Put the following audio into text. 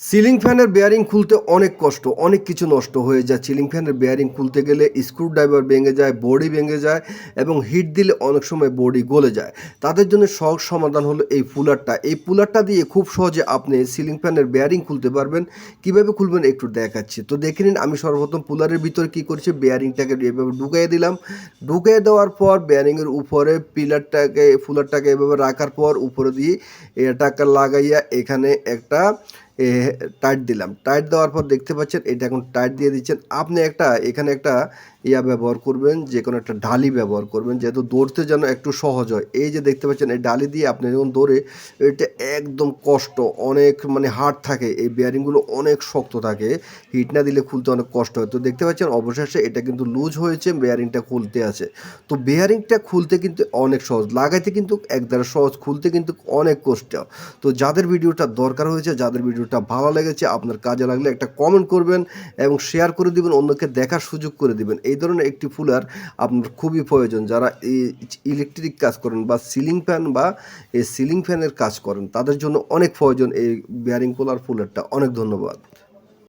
Ceiling ফ্যানের bearing খুলতে অনেক কষ্ট, অনেক কিছু নষ্ট হয়ে যায়। সিলিং ফ্যানের বেয়ারিং খুলতে গেলে স্ক্রুড্রাইভার ভেঙে যায়, বডি ভেঙে যায় এবং হিট দিলে অনেক সময় বডি গলে যায়। তাদের জন্য সহজ সমাধান হলো এই পুলারটা। এই পুলারটা দিয়ে খুব সহজে আপনি সিলিং ফ্যানের বেয়ারিং খুলতে পারবেন। কিভাবে খুলবেন একটু দেখাচ্ছি। তো দেখে নিন, আমি সর্বপ্রথম পুলারের ভিতরে কী করেছি, বেয়ারিংটাকে এভাবে ঢুকিয়ে দিলাম। ঢুকিয়ে দেওয়ার পর বেয়ারিংয়ের উপরে পুলারটাকে এভাবে রাখার পর উপরে দিয়ে এটাকে লাগাইয়া এখানে একটা টাইট দিলাম। টাইট দেওয়ার পর দেখতে পাচ্ছেন এটা এখন টাইট দিয়ে দিচ্ছেন। আপনি এখানে একটা ব্যবহার করবেন, যে কোনো একটা ঢালি ব্যবহার করবেন, যেহেতু দৌড়তে যেন একটু সহজ হয়। এই যে দেখতে পাচ্ছেন এই ঢালি দিয়ে আপনি যখন দৌড়ে, এটা একদম কষ্ট, অনেক মানে হার্ড থাকে, এই বেয়ারিংগুলো অনেক শক্ত থাকে, হিট না দিলে খুলতে অনেক কষ্ট হয়। তো দেখতে পাচ্ছেন অবশেষে এটা কিন্তু লুজ হয়েছে, বেয়ারিংটা খুলতে আছে। তো বেয়ারিংটা খুলতে কিন্তু অনেক সহজ, লাগাইতে কিন্তু একবারে সহজ, খুলতে কিন্তু অনেক কষ্ট। তো যাদের ভিডিওটা দরকার হয়েছে, যাদের ভিডিওটা ভালো লেগেছে, আপনার কাজে লাগলে একটা কমেন্ট করবেন এবং শেয়ার করে দিবেন, অন্যকে দেখার সুযোগ করে দিবেন। এই ধরনের একটি ফুলার আপনার খুবই প্রয়োজন। যারা এই ইলেকট্রিক কাজ করেন বা সিলিং ফ্যান বা এই সিলিং ফ্যানের কাজ করেন, তাদের জন্য অনেক প্রয়োজন এই বেয়ারিং কুলার ফুলারটা। অনেক ধন্যবাদ।